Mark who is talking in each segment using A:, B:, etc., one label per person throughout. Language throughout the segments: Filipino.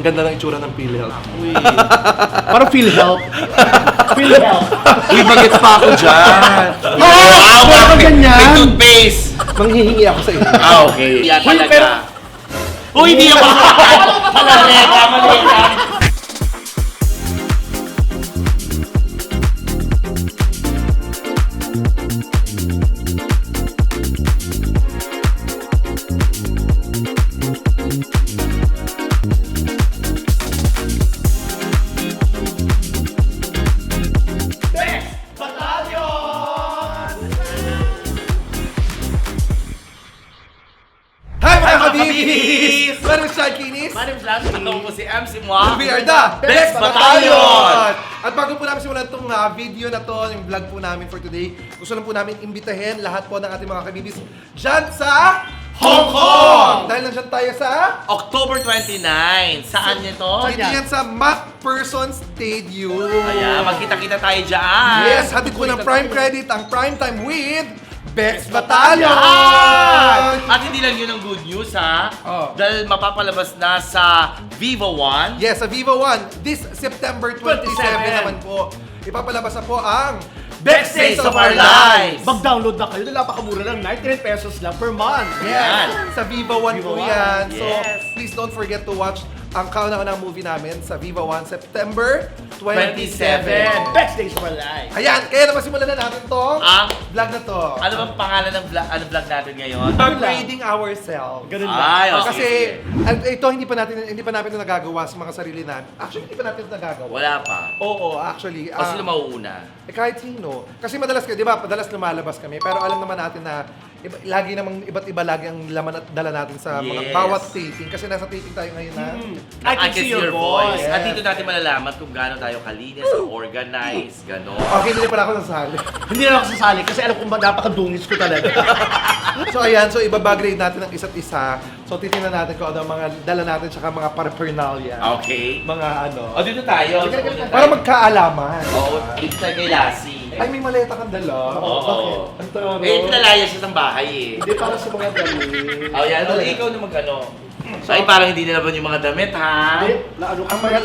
A: Ang ganda ng itsura ng PhilHealth.
B: Uy. Parang PhilHealth. PhilHealth.
A: Uy, bagets pa ako dyan.
B: Wow! Parang ganyan.
C: May toothpaste!
A: Manghihingi ako sa inyo.
C: Okay. Yan
B: Uy,
C: talaga.
B: pero-
C: Uy, hindi ako Maleta, maleta.
A: Hi mga
C: Hi, mga
A: kabibis!
C: kabibis!
A: My name is Chad Kinis.
C: Manim Flash, ito po si MC Moa.
A: We are the
C: Best Battalion!
A: At bago po namin simulan itong video na to, yung vlog po namin for today, gusto lang po namin imbitahin lahat po ng ating mga kabibis dyan sa
C: Hong Kong!
A: Dahil nandyan tayo sa
C: October 29. Saan nito?
A: dito yan sa McPherson Stadium.
C: Ayan, magkita-kita tayo dyan.
A: Yes, hatid po ng Prime Credit ang Prime Time with Best Battalion!
C: At hindi lang yun ang good news ha.
A: Oh.
C: Dahil mapapalabas na sa Vivo One.
A: Yes, sa Viva One, this September 27 naman po, ipapalabas na po ang
C: Best Days of Our Lives!
B: Mag-download na kayo. Napakamura lang. 99 pesos lang per month.
A: Yes,
C: Yan.
A: sa Viva One
B: Viva
A: po
B: One.
A: yan. So,
C: Yes.
A: please don't forget to watch ang kauna-unang movie namin sa Viva One, September
C: 27.
A: 27.
B: Best days of our life.
A: Ayan, kaya naman simulan na natin tong
C: Ang
A: vlog na to.
C: ano bang pangalan ng vlog natin ngayon?
A: Upgrading ourselves.
B: Ganun
C: Ay,
B: lang.
C: okay,
A: Kasi
C: sige.
A: ito hindi pa natin ito nagagawa sa mga sarili natin. Actually, hindi pa natin ito nagagawa.
C: Wala pa.
A: Oo, actually.
C: O sino mauuna?
A: Kahit sino. Kasi madalas, di ba, madalas lumalabas kami. Pero alam naman natin na lagi namang iba't iba lagi ang laman at dala natin sa mga
C: Yes.
A: bawat taping. Kasi nasa taping tayo ngayon na.
B: I can see your voice.
A: Yes.
C: At dito natin malalaman kung gaano tayo kalinis, organized, gano'n.
A: Okay, hindi pala ako nasali.
B: Hindi na ako sasali kasi alam kong napakadungis ko talaga.
A: So ayan, so ibabagrade natin ang isa't isa. So titingnan natin kung ano ang mga dala natin tsaka mga paraphernalia.
C: Okay.
A: Mga ano.
C: O dito tayo.
A: Para magkaalaman.
C: Oo, dito tayo kay Lassie.
A: Ay, may maleta kang dala.
C: Oo.
A: Bakit? Ang taro.
C: Eh, pinalaya siya ng bahay eh.
A: Hindi para sa mga damit.
C: Oh, yan. O, ikaw na mag-ano. So, ay, parang hindi nalaban yung mga damit, ha?
B: Hindi, na ano
A: Ang mga,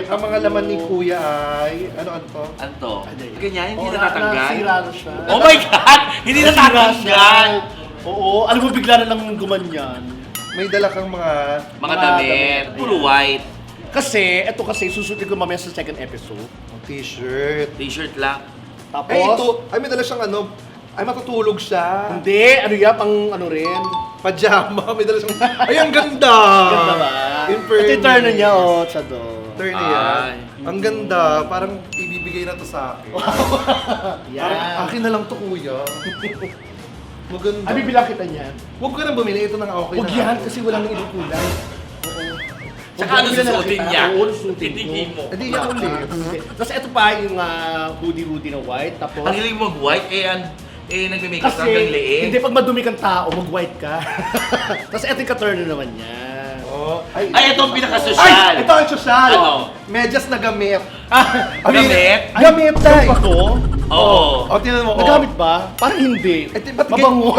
A: ang mga laman ni Kuya ay, ano to?
C: Ano to? Ganyan, hindi
B: Oo,
C: natatanggal.
B: nasira na siya.
C: Oh my God! Hindi
B: Nasira
C: natatanggal!
B: siya. Oo, alam mo bigla na lang gumanyan.
A: May dala kang mga...
C: Mga damit. Puro white.
B: Kasi, eto kasi, susutin ko mamaya sa second episode.
A: T-shirt.
C: T-shirt lang.
B: Tapos,
A: Ay, ito. Ay, may dala siyang ano. Ay, matutulog siya.
B: hindi, ano yan, pang ano rin.
A: Pajama. May dala siyang... Ay, ang ganda!
B: Ganda ba?
A: In
B: Ito yung turn na niya, oh, sa do.
A: Turn na yan.
C: Ay.
A: Ang ganda. Parang ibibigay na to sa akin. Parang
B: Yan.
A: akin na lang to, Kuya. Maganda.
B: Ay, bibilang kita niyan.
A: Huwag ka nang bumili. Ito na nga okay
B: Huwag
A: na.
B: yan,
A: ako.
B: kasi walang inukulay.
C: Saka ano susuotin niya?
B: Oo, susutin
C: Titigin
B: ko.
C: mo.
A: Hindi yan ulit.
B: Tapos ito pa yung hoodie-hoodie na white. Tapos,
C: Ang hiling mo mag-white, nagme-makeup
B: kasi,
C: hanggang liit.
B: hindi pag madumi kang tao, mag-white ka. Tapos ito yung ka-turn naman niya.
A: Oh.
C: Ay, ito ang pinaka-social.
A: Ay! Ito ang social!
C: Ano?
A: Medyas na gamit.
C: Gamit?
A: Gamit, tay!
B: Ito pa to?
C: Oo.
A: O, tinan mo.
B: Nagamit ba? Parang hindi.
A: Eh, di ba't
B: Mabango.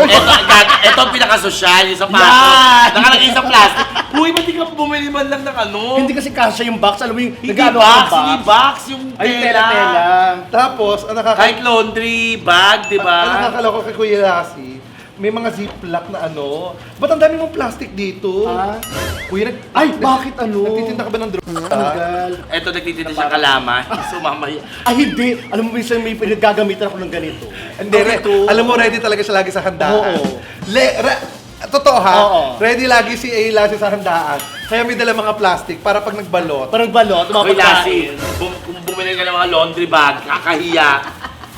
C: Ito ang pinaka-social, yung sapatos.
B: Yan!
C: Nakalagay sa plastic. Uy, ba't di ka bumili man lang ng ano?
B: Hindi kasi kasya yung box. Alam mo yung
C: Hindi
B: nag-ano
C: box,
B: ang
C: hindi box, yung
B: Ay, yung
C: tela.
B: tela-tela.
A: Tapos, ang
C: Kahit laundry bag, di
A: ang
C: ba?
A: nakakaloko kay Kuya Lassie, may mga ziplock na ano. Ba't ang dami mong plastic dito?
B: Ha?
A: Kuya,
B: Ay, bakit ano?
A: Nagtitinda ka ba ng droga?
B: Tanggal.
C: Ito, nagtitinda siya kalaman. Sumamay.
B: Ay, hindi. Alam mo, minsan may pinagagamitan ako ng ganito.
A: Hindi, alam mo, ready talaga siya lagi sa handaan.
B: Oo.
A: Totoo ha?
B: Oo.
A: Ready lagi si A Lassie sa handaan. Kaya may dala mga plastic para pag nagbalot.
B: Parang balot, mga
C: Uy, Lassie,
B: pagkain.
C: kung bumili ka ng mga laundry bag, kakahiya.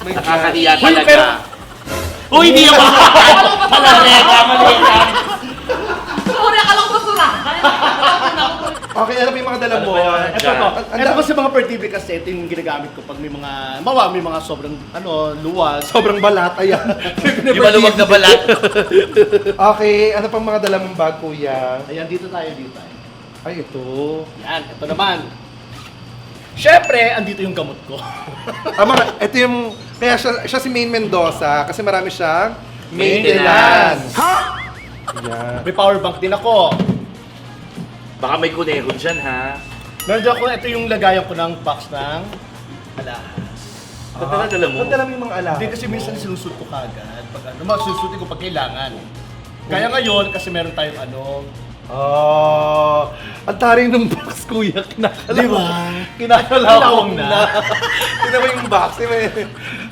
A: My God.
C: Nakakahiya
B: Uy,
C: talaga.
B: pero-
C: Uy, hindi ako maleta, maleta.
D: Sorry, akala ko basura.
A: Okay, ano ba yung mga dala mo?
C: Ano ba yan?
B: Ito to.
A: Ang
B: Ito
A: da-
B: kasi mga per TV kasi ito yung ginagamit ko pag may mga, may mga sobrang, luwal.
A: Sobrang balat, ayan.
C: Di ba luwag na balat?
A: Okay, ano pang mga dala mong bag, Kuya?
B: Ayan, dito tayo.
A: Ay, ito.
B: Yan, ito naman. Siyempre, andito yung gamot ko.
A: Ito yung, kaya siya si Main Mendoza kasi marami siyang
C: Maintenance.
A: Ha? Yan.
B: May power bank din ako.
C: Baka may kuneho dyan, ha?
B: Meron ako, ito yung lagayan ko ng box ng alahas.
C: Ba't dala mo?
A: Ba't dala mo yung mga alahas?
B: Hindi kasi minsan sinusut ko kagad. Pag ano, masusutin ko pag kailangan. Kaya ngayon, kasi meron tayong ano,
A: ang taring ng box, kuya. Kinakalawang.
B: Di ba?
A: Kinakalawang na. Tignan mo yung box.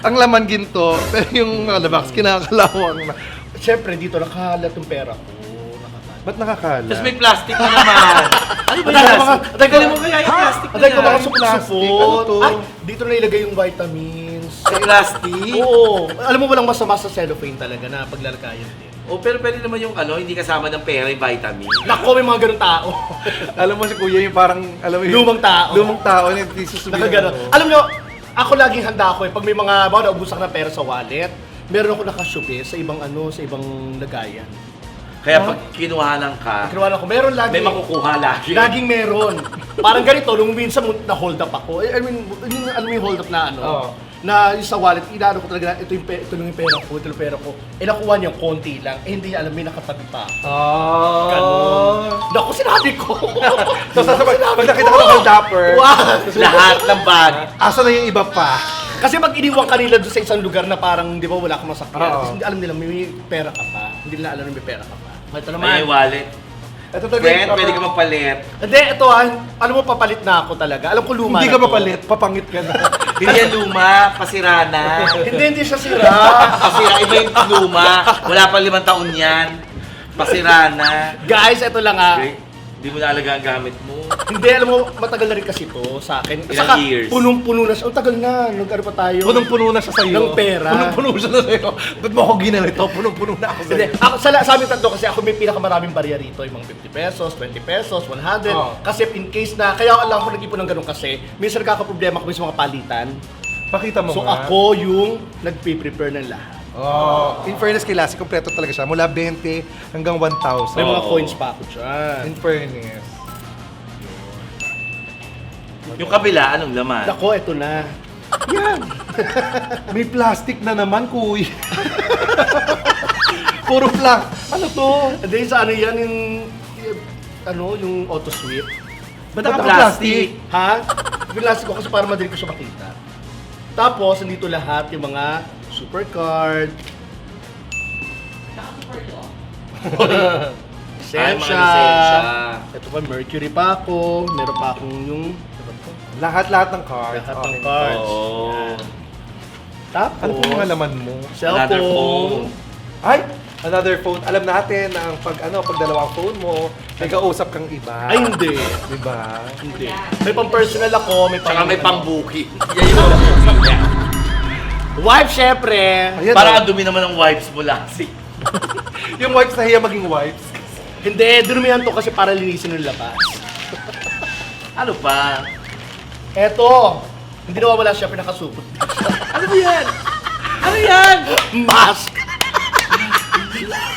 A: Ang laman ginto, pero yung box, kinakalawang na.
B: Siyempre, dito nakalat yung pera ko.
A: Ba't nakakala?
C: Tapos may plastic na naman. Ano ba yan? Tagalin mo kaya yung plastic na
B: Atay ko mga
C: yan?
B: supot-supot.
A: Ano to?
B: Ay, dito na ilagay yung vitamins.
C: Sa plastic?
B: Oo. Alam mo walang masama sa cellophane talaga na paglalagayan din.
C: O pero pwede naman yung ano, hindi kasama ng pera yung vitamin.
B: Nako, may mga ganun tao.
A: Alam mo si kuya yung parang, alam mo yung...
B: Lumang tao.
A: Lumang tao na hindi susubihan
B: Nakaganon.
A: mo.
B: Alam nyo, ako laging handa ako eh. Pag may mga, bawa naubusan ng pera sa wallet, meron ako nakashubi sa ibang ano, sa ibang lagayan.
C: Kaya pag kinuhanan ka,
B: Kinuha ko, meron lagi.
C: may makukuha lagi.
B: Laging meron. Parang ganito, nung minsan na-hold up ako. I mean, alam mo yung hold up na ano?
A: Oo.
B: Na yung sa wallet, inaano ko talaga, ito yung pera ko, ito yung pera ko. Eh nakuha niya konti lang, eh hindi niya alam, may nakatabi pa. Ganon. Naku, sinabi ko.
A: So, pag nakita ko ng hold upper,
B: Wow.
C: Lahat ng bag.
A: asa na yung iba pa?
B: Kasi pag iniwan kanila doon sa isang lugar na parang, di ba, wala kang masakyan.
A: Oo.
B: Kasi hindi alam nila, may pera ka pa. Hindi nila alam na may pera ka pa. Ito
C: May
B: naman.
C: wallet.
A: Ito talaga
C: Friend,
A: yung
C: pwede ka magpalit.
B: Hindi, ito alam mo, papalit na ako talaga. Alam ko luma
A: Hindi
B: na
A: ka
B: to.
A: mapalit, papangit ka na.
C: Hindi yan luma, pasira na.
B: Hindi siya sira.
C: Pasira, iba yung luma. Wala pa 5 taon yan. Pasira na.
B: Guys, ito lang
C: Okay? Hindi mo naalaga ang gamit mo.
B: Hindi, alam mo, matagal na rin kasi to sa akin.
C: Ilang
B: Saka,
C: years?
B: punong-puno na siya. Ang tagal na, nag-ano pa tayo.
A: Punong-puno na siya sa'yo.
B: Ng pera.
A: Punong-puno siya na sa'yo. Ba't mo ako ginalito? Punong-puno na ako
B: Hindi,
A: sa'yo.
B: ako, sa aming tatlo kasi ako may pinakamaraming barya rito. Yung mga 50 pesos, 20 pesos, 100.
A: Oh.
B: Kasi in case na, kaya lang ako nag-ipon ng ganun kasi, minsan nagkakaproblema kami sa mga palitan.
A: Pakita mo
B: So
A: nga.
B: ako yung nagpe-prepare ng lahat.
A: Oh, in fairness kay Lassie, kompleto talaga siya. Mula 20 hanggang 1,000.
B: May mga
C: Oo.
B: coins pa ako dyan.
A: In fairness.
C: Yung kabila, anong laman?
B: Ako, ito na. Yan.
A: May plastic na naman, kuy. Puro Ano to?
B: Hindi, sa ano yan, yung auto sweep.
C: Ba't
A: Ba't
C: naka-plastic?
B: Ha? Pinlastic ko kasi para madali ko siya makita. Tapos, nandito lahat yung mga supercard,
C: Ay, mga
B: lisensya.
C: lisensya.
B: Ito pa, Mercury pa ako. Meron pa akong yung
A: Lahat ng cards.
B: lahat ng
A: Okay.
B: cards.
C: Oo.
B: Yan. Tapos,
A: Ano pong mga laman mo?
C: Another phone.
A: Ay! Another phone. Alam natin na ang pag dalawang phone mo, may kausap kang iba.
B: Ay, hindi.
A: Diba?
B: Hindi. May pang-personal ako, may
C: Tsaka may
B: pang-
C: pang-booking. Yan yung booking niya.
B: Wife, syempre.
A: Ayan,
C: Parang
A: oh.
C: ang dumi naman ng wipes mo, Lassie.
A: Yung wipes na hiya maging wipes.
B: Hindi, durumihan to kasi para linisin yung labas.
C: Ano pa?
B: Eto, hindi nawawala siya, pinakasupot.
C: Ano ba yan? Ano yan?
B: Mask!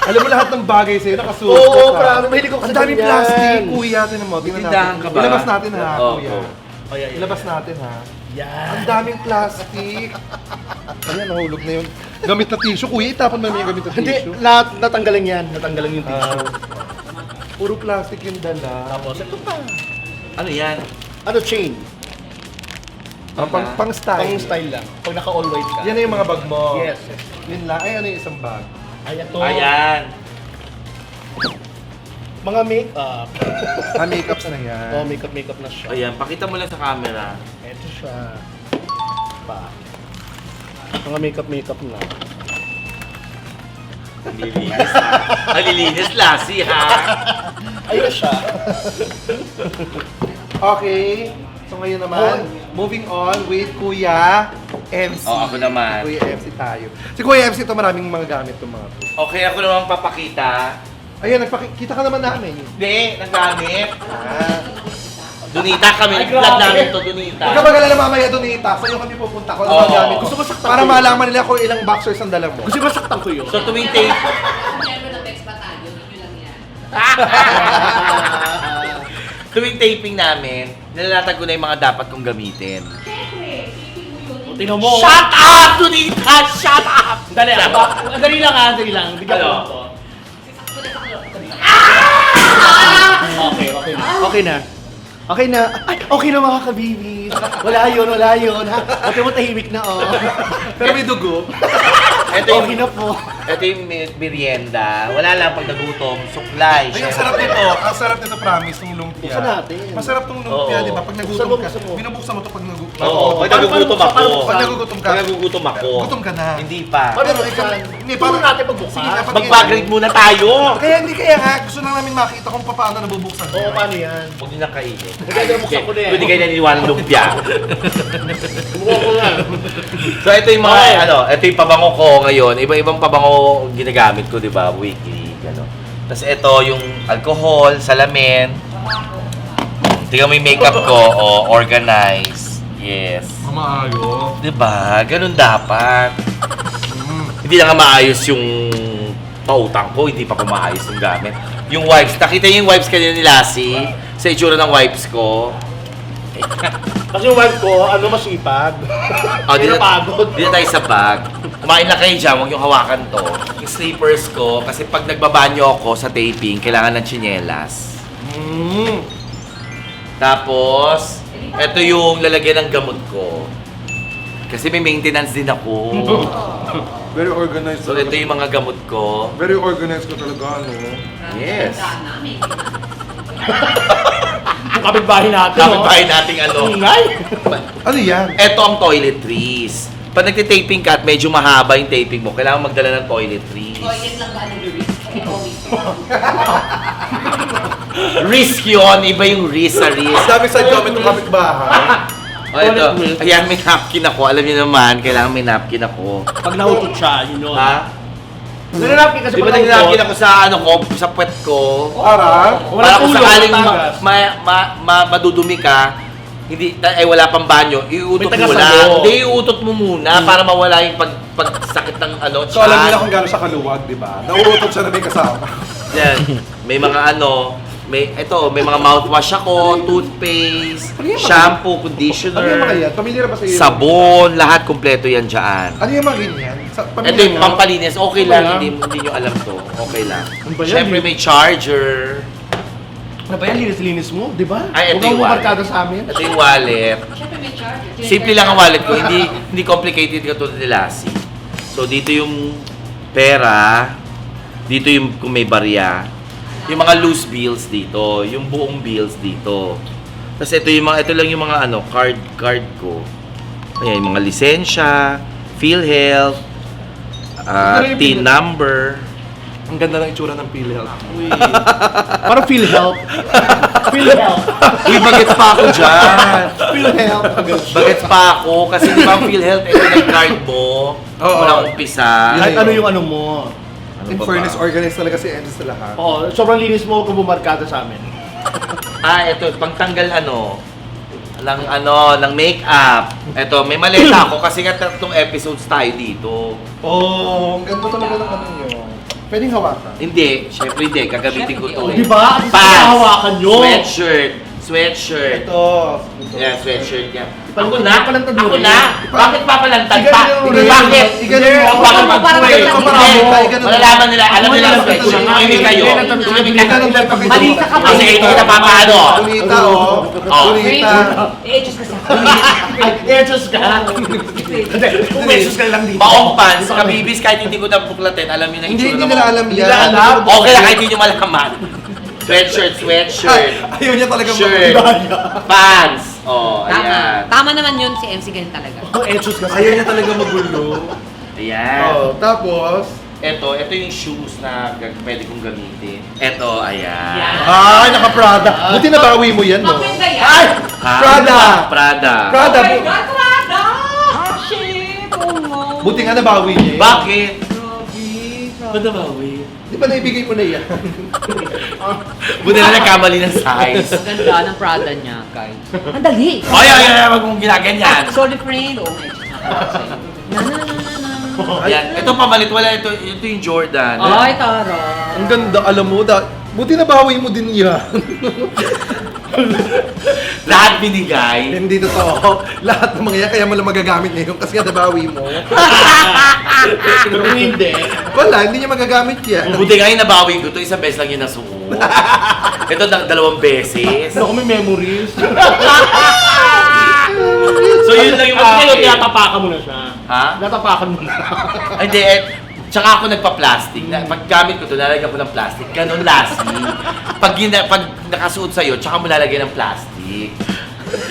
A: Alam mo lahat ng bagay sa'yo, nakasuot.
B: Oo, promise. Mahilig ako
A: Ang
B: sa
A: daming
B: ganyan.
A: plastic, kuya. Tinan mo, tingnan
C: Tindahan
A: natin.
C: ka ba?
A: Ilabas natin ha,
C: Oo,
A: kuya.
C: oo.
B: Oh, yeah, yeah.
A: Ilabas natin ha.
B: Yan.
A: Ang daming plastic. Ayan, nahulog na yun. Gamit na tissue. Kuya, itapon mo naman yung gamit na
B: Hindi,
A: tissue.
B: natanggalan yan. Natanggalan yung tissue.
A: Puro plastic yung dala.
B: Tapos, ito pa.
C: Ano yan?
B: Ano, chain?
A: Pang style.
B: Pang style lang. Pag naka-all white ka.
A: Yan na yung mga bag mo.
B: Yes.
A: Yun lang. Ay, ano yung isang bag?
B: Ay, ito.
C: Ayan.
B: Mga make-up.
A: Makeups na yan.
B: Oh, makeup na siya.
C: Ayan, pakita mo lang sa camera.
B: Ito siya. Pa. Mga makeup na.
C: Nalilinis ha. Nalilinis, Lassie ha.
B: Ayun siya.
A: Okay. So ngayon naman, moving on with Kuya MC.
C: Oh, ako naman.
A: Kuya MC tayo. Si Kuya MC ito maraming mga gamit itong mga to.
C: Okay, ako naman papakita.
A: Ayan, nagpakita ka naman namin.
C: Hindi, nagamit.
A: Ah.
C: Dunita kami,
B: Ay,
C: vlog
B: grabe.
C: namin to, Dunita.
A: Huwag ka magalala mamaya doon, Ita. Sa'yo kami pupunta ko.
C: Oo.
A: Gamit.
B: Gusto mo saktan
A: Para
B: ko yun?
A: malaman nila kung ilang boxers ang dala mo.
B: Gusto ba saktan ko yun?
C: So tuwing tape,
D: Meron ng next battalion, yun lang yan.
C: tuwing taping namin, nilalatag ko na yung mga dapat kong gamitin.
D: Siyempre, isipin mo yun.
B: Tingnan mo.
C: Shut up, Dunita! Shut up!
B: Dali, dali lang ha, dali lang. Bigyan
C: Ano?
B: ko to.
D: Sisakto na sakto.
B: Okay na. Okay na. Okay na. Ay, okay na mga kabibis. Wala yun. Huwag mo tahimik na, oh.
A: Pero may dugo.
C: Ito yung,
B: Okay na po.
C: ito yung merienda. Wala lang pag nagutom, suklay.
A: Ay, ang sarap nito. Ang sarap nito, promise, ng lumpia.
B: Buksan natin.
A: Masarap tong lumpia,
C: Oo.
A: di ba? Pag
B: Buksan
A: nagutom
B: mo,
A: ka,
B: buksan mo.
A: binubuksan mo to pag nagutom.
C: Oo, pag
B: Paano-
C: nagugutom
B: paano-
C: ako.
A: Pag nagugutom ka.
C: Pag nagugutom ako.
A: Gutom ka na.
C: Hindi pa.
B: Paano
A: Pero
B: buksan?
A: hindi,
B: Paano
A: paano-
B: natin pagbuksan?
A: Sige, dapat-
C: Mag-backgrade muna tayo.
A: Kaya nga, gusto lang namin makita kung paano nabubuksan.
B: Oo, paano yan?
C: Huwag niyo nang kainin.
B: Kaya buksan ko na yan.
C: Pwede kayo naniniwala ng lumpia.
B: Buka ko nga.
C: So ito yung mga, ito yung pabango ko ngayon. Iba-ibang pabango ginagamit ko, di ba? Weekly, gano'n. Tapos ito yung alcohol, salamin. Tingnan mo yung makeup ko, organized. Yes.
A: Mamaayo.
C: Di ba? Ganun dapat. Hindi na nga maayos yung pautang ko, hindi pa ko maayos yung gamit. Yung wipes, nakita niyo yung wipes kanina ni Lassie? Sa itsura ng wipes ko.
B: Kasi yung wife ko, masipag.
C: Oh,
B: Hindi napagod.
C: Dito tayo sa bag. Kumain na kayo dyan, huwag yung hawakan to. Yung slippers ko, kasi pag nagbabanyo ako sa taping, kailangan ng tsinelas. Tapos, ito yung lalagyan ng gamot ko. Kasi may maintenance din ako.
A: Very organized.
C: So, ito yung mga gamot ko.
A: Very organized ko talaga, ano?
C: Yes.
B: Yung kapitbahay natin,
C: Kapit-bahay nating ano.
B: Ingay.
A: Ano yan?
C: Ito ang toiletries. Pag nagtitaping ka at medyo mahaba yung taping mo, kailangan magdala ng toiletries.
D: Toilet lang ba ng risk?
C: Risk yun, iba yung risk sa risk.
A: Ang dami side comment ng kapitbahay.
C: O ito, ayan may napkin ako. Alam niyo naman, kailangan may napkin ako.
B: Pag nahutot siya, yun yun.
C: Ha?
B: Nananapin kasi
C: Di ba
B: pag
C: nagnapkin ako sa ano ko, sa puwet ko?
A: Para?
C: Para kung
B: tulog,
C: sakaling
B: tagas.
C: madudumi ka, hindi, wala pang banyo, iutot
B: May
C: mo
B: taga-sabo.
C: lang. Hindi, iutot mo muna para mawala yung pagsakit ng ano,
A: So alam
C: tiyan.
A: nila kung gano'n siya kaluwag, di ba? Nauutot siya na may kasama.
C: Yan. May mga may mga mouthwash ako, toothpaste,
A: Ano yung mga-
C: shampoo,
A: Ano yung mga
C: conditioner,
A: yan? Pamilyar ba sa iyo?
C: sabon, lahat kompleto yan dyan.
A: Ano yung mga ganyan?
C: Ito yung pampalinis, okay lang, hindi nyo alam to. Okay lang.
B: Ano ba yan?
C: Siyempre may charger.
B: Ano ba yan? Linis-linis mo, di ba?
C: Ay, ito
B: Huwag
C: yung
B: mo
C: wallet.
B: markado sa amin.
C: Ito yung wallet.
D: Siyempre may charger.
C: Simple lang ang wallet ko, hindi complicated katulad ni Lassie. So dito yung pera, dito yung kung may barya, yung mga loose bills dito, yung buong bills dito. Tapos ito lang yung mga card ko. Ayan, yung mga lisensya, PhilHealth, TIN number.
A: Ang ganda ng itsura ng PhilHealth.
B: Parang feel help. Feel help.
C: Uy, bagets pa ako dyan.
B: Feel help.
C: Bagets pa ako kasi di ba ang PhilHealth, ito yung card mo.
A: Oo.
C: Walang umpisa.
B: Kahit ano yung ano mo.
A: In
C: ba
A: fairness,
C: ba?
A: organized talaga si Enzo sa lahat.
B: Oo, sobrang linis mo kung bumarkado sa amin.
C: Ito, pangtanggal ng makeup. Ito, may maleta ako kasi nga 3 episodes tayo dito.
A: Oh, ang ganda talaga ng ano nyo. Pwedeng hawakan.
C: Hindi, syempre hindi, gagamitin ko to.
B: Di ba? Kasi
C: Pants,
B: hawakan nyo.
C: sweatshirt.
A: Ito.
C: Yan, sweatshirt yan.
B: Ipalantad-
C: Ako na?
B: ipalantad mo
C: Ako
B: rin.
C: na? Bakit papalantad
A: Iganon
C: pa?
A: mo,
C: Bakit?
A: iganon mo.
C: Bakit
D: Para
C: mag-wait?
D: maganda
C: Hindi,
A: mo. Iganon mo.
C: malalaman nila, alam nila ang
A: Iganon mo.
C: sweatshirt. Tumimik kayo. Tumimik
A: Iganon mo.
C: kayo.
D: Mali ka ka,
C: Kasi hindi kita papaano.
A: Bonita, oh.
C: Oh.
A: Bonita.
D: just kasi.
B: Ay, etos ka. Hindi, kung beses ka lang dito.
C: Baong pants, kabibis, kahit hindi ko nabuklatin, alam niyo na
A: Hindi
C: itsura
A: nila alam
B: Hindi
A: yan.
B: nila alam.
C: Okay lang, kahit hindi nyo malaman. Sweatshirt.
A: Ayaw niya talaga
C: Shirt. Pants. Oh,
D: Tama.
C: ayan.
D: Tama naman yun si MC ganun talaga.
B: Oh, etos ka.
A: Ayaw niya talaga magulo.
C: Ayan.
A: Oh, tapos,
C: Ito yung shoes na pwede kong gamitin. Ito, ayan.
D: Yan.
A: ay, naka-Prada. Buti nabawi mo yan, no?
D: Maganda yan.
A: Ay!
C: Ha?
A: Prada!
C: Prada.
A: Prada.
D: Oh my God, Prada! Shit! Oh no.
A: Buti nga nabawi niya.
C: Bakit?
D: Grabe.
C: Ba't nabawi?
A: Di ba naibigay mo na yan?
C: Buti na nagkamali ng size.
D: Ang ganda ng Prada niya, guys. Ang dali!
C: Ay, wag mong ginaganyan.
D: Sorry, friend. Oh, medyo nakakasay. Na, na, na, na, na.
C: Yan. Ito pamalit, wala. Ito yung Jordan.
D: Ay, tara.
A: Ang ganda, alam mo, buti nabawi mo din yan.
C: Lahat binigay.
A: Hindi totoo. Lahat ng mga yan, kaya mo lang magagamit ngayon kasi nga nabawi mo.
B: Pero kung hindi.
A: Wala, hindi niya magagamit yan.
C: Buti nga yung nabawi ko to, isang beses lang yung nasuot. Ito, dalawang beses.
B: Ano may memories?
C: So, yun lang yung
B: At ngayon,
C: akin.
B: tinatapakan mo na siya.
C: Ha?
B: Natapakan mo na.
C: Ay, hindi. Tsaka ako nagpa-plastic. Pag gamit ko ito, lalagyan ko ng plastic. Ganun, lassie. Pag nakasuot sa'yo, tsaka mo lalagyan ng plastic.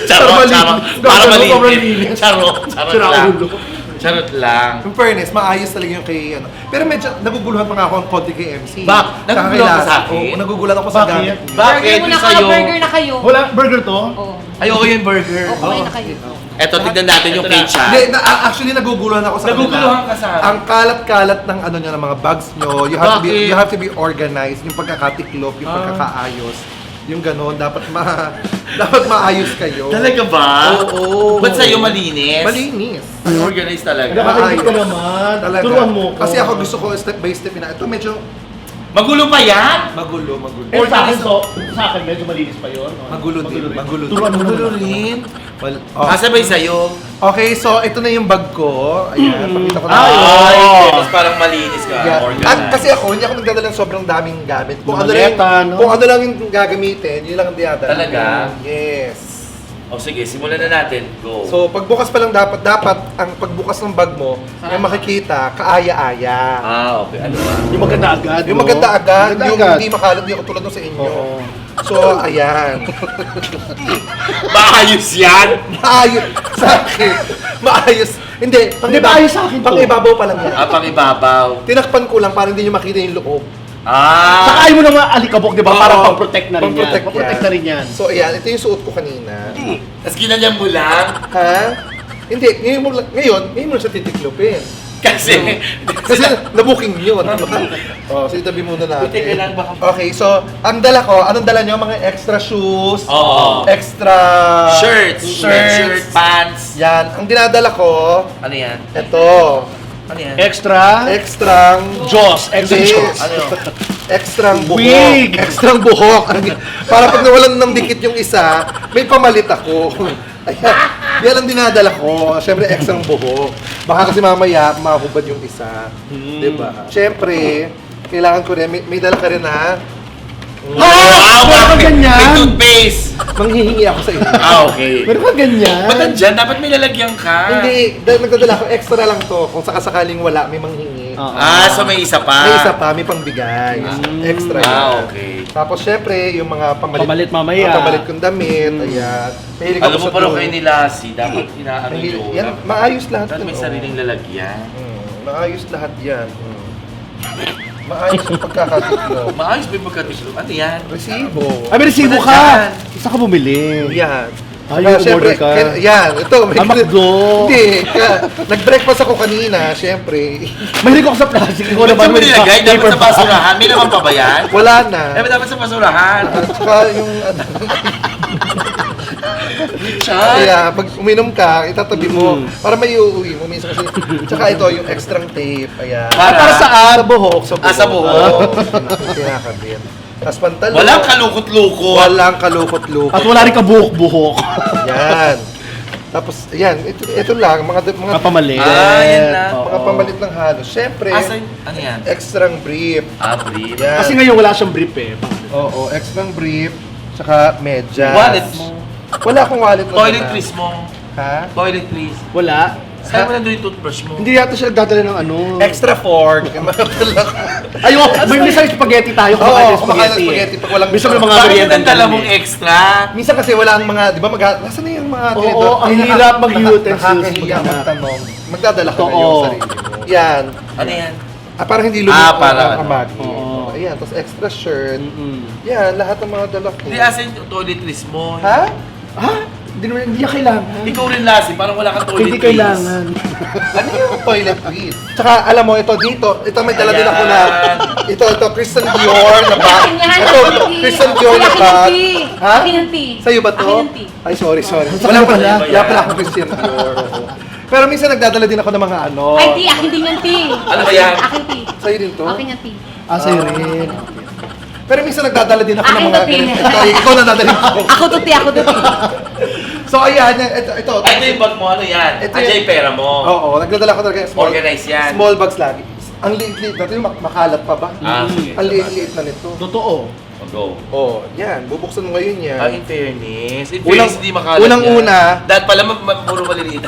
C: Charot, charot. Para malinis. Charot, charot lang. Charot lang.
A: In fairness, maayos talaga yung kay ano. Pero medyo naguguluhan pa nga ako ang konti kay MC.
C: Bak,
A: Tsaka kay
C: naguguluhan ka
A: Lassie.
C: sa akin?
A: Oo, naguguluhan ako sa
B: Bakit?
A: gamit.
D: Burger
C: Bakit?
D: muna
C: Yung
D: kayo,
C: sa'yo.
D: burger na kayo.
B: Wala, burger to?
D: Oo.
C: Ayoko yung burger.
D: O, kumain na kayo.
C: Eto, tignan natin yung
B: Ito na.
C: pizza.
A: Hindi, actually naguguluhan ako sa kanila.
C: Naguguluhan ka sa akin.
A: Ang kalat-kalat ng ano niya, ng mga bags nyo.
C: Bakit?
A: You have to be organized. Yung pagkakatiklop, yung pagkakaayos. Yung gano'n, dapat maayos kayo.
C: Talaga ba?
A: Oo.
C: Ba't sa'yo malinis?
A: Malinis.
C: Organized talaga.
B: Nakakaigit ka naman.
A: Talaga.
B: Turuan mo ko.
A: Kasi ako gusto ko step by step na. Ito medyo
C: Magulo pa yan?
A: magulo.
B: Eh, sa akin, medyo malinis pa yun.
A: Magulo din.
B: Turuan mo
C: Magulo
B: naman.
C: rin.
A: Oh.
C: Kasabay sa'yo.
A: Okay, so ito na yung bag ko. Ayan, pakita ko na.
C: Ay,
B: Oh.
C: tapos parang malinis ka.
A: Yeah.
C: Organized.
A: At kasi ako, hindi ako nagdadala ng sobrang daming gamit. Kung
B: Yung
A: ano lang,
B: maleta, no?
A: kung ano lang yung gagamitin, yun lang ang dinadala.
C: Talaga?
A: Yes.
C: O sige, simulan na natin. Go.
A: So, pagbukas pa lang dapat ang pagbukas ng bag mo, ay makikita, kaaya-aya.
C: Okay. Ano ba?
B: Yung maganda agad.
A: Yung
B: no?
A: maganda agad,
B: Maganda
A: yung
B: agad.
A: hindi makalat, hindi ako tulad nung sa inyo.
B: Oo.
A: So, ayan.
C: Maayos yan!
A: Maayos sa akin. Maayos. Hindi,
B: Hindi, maayos sa akin to.
A: pang-ibabaw pa lang yan.
C: Pang ibabaw.
A: Tinakpan ko lang para hindi nyo makita yung loob.
B: Saka ayaw mo naman alikabok, di ba?
A: Oo.
B: Parang pang-protect na rin yan.
A: Pang-protect
B: Pang-protect
A: yan.
B: na rin yan.
A: So, ayan. Ito yung suot ko kanina.
C: Tapos ginanyan mo lang.
A: Ha? Hindi. Ngayon mo siya titiklopin.
C: Kasi,
A: Kasi nabuking yun. Oh, so itabi muna natin.
C: Buti ka lang baka-
A: Okay, so ang dala ko, anong dala nyo? Mga extra shoes,
C: Oo.
A: extra
C: shirts, shirt, pants.
A: Yan. Ang dinadala ko,
C: Ano yan?
A: ito.
C: Ano yan?
B: Extra.
A: Extrang
B: Jaws. Extra
A: Hindi.
B: jaws.
C: Ano yun?
A: Extrang buhok.
B: Wig!
A: Extrang buhok. Para pag nawalan ng dikit yung isa, may pamalit ako. Ayan. Yan ang dinadala ko. Siyempre, extrang buhok. Baka kasi mamaya, mahubad yung isa. Diba? Siyempre, kailangan ko rin, may dala ka rin ha.
C: Wow!
B: Meron ka ganyan?
C: May toothpaste!
A: Manghihingi ako sa inyo.
C: Okay.
B: Meron ka ganyan.
C: Ba't nandyan? Dapat may lalagyan ka.
A: Hindi, dahil nagdadala ko, extra lang to. Kung sakasakaling wala, may manghingi.
B: Oo.
C: So may isa pa.
A: May isa pa, may pangbigay. Extra yan.
C: Okay.
A: Tapos syempre, yung mga pamalit.
B: Pamalit mamaya.
A: Mga pamalit kong damit, ayan. Mahilig
C: Alam
A: ako
C: mo
A: sa
C: pala
A: blue.
C: kayo ni Lassie, dapat inaano
A: Mahilig-
C: yun.
A: Yan, maayos lahat
C: Dapat may
A: yun, oh.
C: sariling lalagyan.
A: Maayos lahat yan. Maayos yung pagkakatiklo.
C: Maayos ba yung pagkatiklop? Ano yan?
A: Resibo.
B: Ay, may resibo
C: Wala
B: ka.
C: dyan.
B: Isa ka bumili.
A: Yan.
B: Ayaw,
A: Siyempre,
B: umorder ka.
A: yan, ito.
B: Makdo.
A: Hindi. Nag-breakfast ako kanina, siyempre.
B: Mahilig ako sa plastic. Ikaw
C: Ba't
B: naman
C: mo nilagay? Dapat
B: paper
C: sa basurahan. May naman pa ba yan?
A: Wala na.
C: Dapat sa basurahan.
A: At saka yung
C: Richard!
A: kaya pag uminom ka, itatabi mo para may uuwi mo minsan kasi. Tsaka ito yung extrang tape. Ayan.
C: Para
A: saan? Sa buhok. Sa buhok.
C: Ah, sa buhok.
A: Kinakabit. Tapos pantalon.
C: Walang kalukot-lukot.
A: Walang kalukot-lukot.
B: At wala rin kabuhok-buhok.
A: Yan. Tapos, yan. Ito lang. Mga
B: Kapamalit.
C: Yan lang.
A: mga pamalit ng halos. Siyempre,
C: Ano yan?
A: extrang brief.
C: Brief.
A: Yan.
B: Kasi ngayon wala siyang brief eh.
A: Oo, extrang brief. Tsaka medyas.
C: Wallet mo.
A: Wala akong wallet na dala.
C: Toiletries mo.
A: Ha?
C: Toiletries.
B: Wala.
C: Saan mo nandun yung toothbrush mo?
B: Hindi yata siya nagdadala ng ano.
A: Extra fork.
B: Ayun, may minsan spaghetti tayo.
A: Oo,
B: Kumakain ng
A: kumakain ng
B: spaghetti.
A: spaghetti pag walang
B: Minsan may mga
C: Bakit
B: merienda
C: ang dala
B: dyan
C: mong
B: eh.
C: extra?
A: Minsan kasi wala ang mga, di ba, nasaan na yung mga
B: Oo, ang hirap mag-utensils,
A: Nakakahiya
B: maghanap.
A: magtanong. Magdadala ka na
B: Totoo.
A: yung sarili mo. Yan.
C: Ano yan?
A: Parang hindi lumiko
C: para
A: ang bagi.
B: Oo.
A: Ayan, tapos extra shirt.
B: Mm-mm.
A: Yan, lahat ng mga dala ko.
C: Hindi asan yung toiletries mo.
A: Ha?
B: Ha? Hindi niya kailangan.
C: Ikaw rin, Lassie. Parang wala kang toiletries.
B: Hindi kailangan.
A: Ano yung toiletries? Tsaka alam mo, ito dito, ito may dala din ako na, ito, Christian Dior na bag.
D: Akin yan,
A: Ito,
D: akin yung tea.
A: Christian Dior na
D: Akin yung
A: bag.
D: tea.
A: Ha?
D: Akin yung tea.
A: Sa'yo ba to?
D: Akin yung tea.
A: Ay, sorry.
B: Sa
A: Wala
B: kanya
A: pala.
B: pala.
A: Wala pala akong Christian Dior. oo. Pero minsan nagdadala din ako ng mga ano.
D: Ay, tea. Akin din yung tea.
C: Ano ba yan?
D: Akin tea.
A: Sa'yo din to?
D: Akin yung tea.
B: Sa'yo rin.
A: Pero minsan nagdadala din ako ng
D: Akin
A: mga
D: to, tea.
A: Ito, ikaw na dadalhin ko.
D: Ako to tea. Ako to tea.
A: So ayan, ito.
C: Ay, ito yung bag mo. Ano yan?
A: Ito
C: Andiyan yung pera mo.
A: Oo, nagdadala ko talaga ng
C: Organize yan.
A: small bags lagi. Ang liit-liit natin, makalat pa ba?
C: Sige.
A: Ang liit-liit na nito.
B: Totoo.
C: Go.
A: Oh, yan. Bubuksan mo ngayon yan.
C: In fairness. In
A: Unang-
C: fairness, hindi makalat
A: unang-una-
C: Dahil pala, puro maliliit.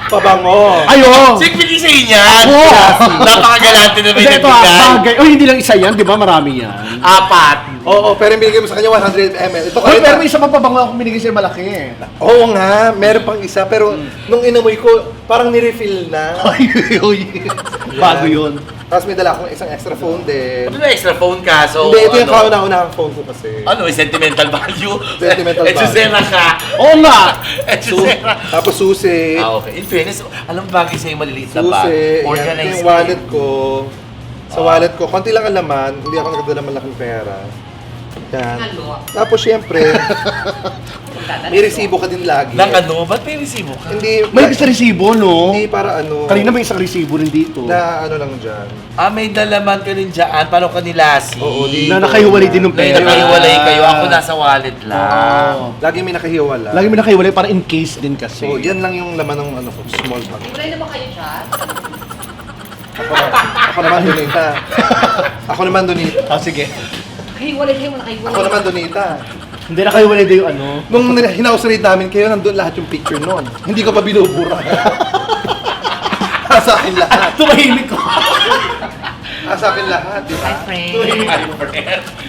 A: Pabango.
B: Ayo!
C: Sige, sa yan!
B: Oo.
C: Napakagalante na may
B: Kasi ito,
C: nagbigay.
B: bagay. Oh, hindi lang isa yan, di ba? Marami yan.
C: 4.
A: Oo, pero yung binigay mo sa kanya 100 ml. Ito
B: Hoy,
A: kahit
B: pero may isa pa pabango akong binigay sa'yo malaki eh.
A: Oo nga, meron pang isa. Pero nung inamoy ko, parang nirefill na.
B: Ay, bago yun.
A: Tapos may dala akong isang extra phone din.
C: Ano na extra phone ka? So,
A: Hindi, ito yung
C: ano?
A: kauna-unahang phone ko kasi.
C: Ano, sentimental value?
A: Sentimental value.
C: Echusera ka.
B: Oo nga!
C: Echusera.
A: Tapos susi.
C: Okay. In fairness, alam bagay sa'yo maliliit na bag.
A: Susi. Yan, ito
C: Organized
A: yung wallet ko. Sa wallet ko, konti lang ang laman. Hindi ako nagdala malaking pera. Yan.
D: Halo.
A: Tapos syempre, may resibo ka din lagi.
C: Nang ano? Ba't may resibo ka?
A: Hindi,
B: May isa resibo, no?
A: hindi para ano.
B: Kanina may isang resibo rin dito.
A: Na ano lang dyan.
C: May dalaman ka rin dyan. Paano ka nilasi?
A: Oo, di-
B: Na nakahiwalay din ng
C: May
B: pera.
C: nakahiwalay kayo. Ako nasa wallet lang.
B: Oo.
A: Lagi may nakahiwala.
B: Lagi may nakahiwalay para in case din kasi.
A: So, yan lang yung laman ng ano ko, small bag.
D: Wala naman kayo dyan?
A: Ako naman Donita. Ako naman Donita.
B: Ah, sige.
D: Kahiwalay kayo, nakahiwalay.
A: Ako naman Donita.
B: Hindi nakahiwalay din yung ano.
A: Nung hinausarate namin kayo, nandun lahat yung picture nun. Hindi ko pa binubura. Sa akin lahat.
B: Tumahimik ko.
A: Sa akin lahat, di ba?
D: Hi, friend.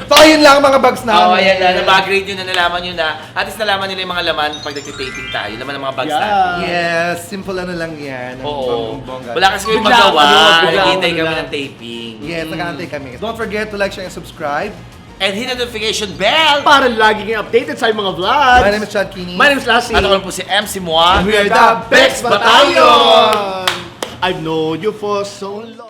A: So, ayun lang mga bags namin.
C: Oo, ayan na. Nabag-grade yun na nalaman yun na. At least nalaman nila yung mga laman pag nagtitaping tayo. Laman ng mga bags
B: Yeah.
C: natin.
A: Yes, simple ano lang yan. Ang
C: Oo.
A: bonggang-bongga.
C: Wala kasi kayong
B: Bigla,
C: magawa.
B: ano, bigla,
C: Naghihintay
B: ano
C: kami
B: lang.
C: ng taping.
A: Yes, nag-aantay kami. Don't forget to like, share, and subscribe.
C: And hit the notification bell!
B: Para lagi kayong updated sa mga vlogs.
A: My name is Chad Kini.
B: My name is Lassie.
C: At ako lang po si MC Moa.
A: We are the Bex Battalion!
B: I've known you for so long.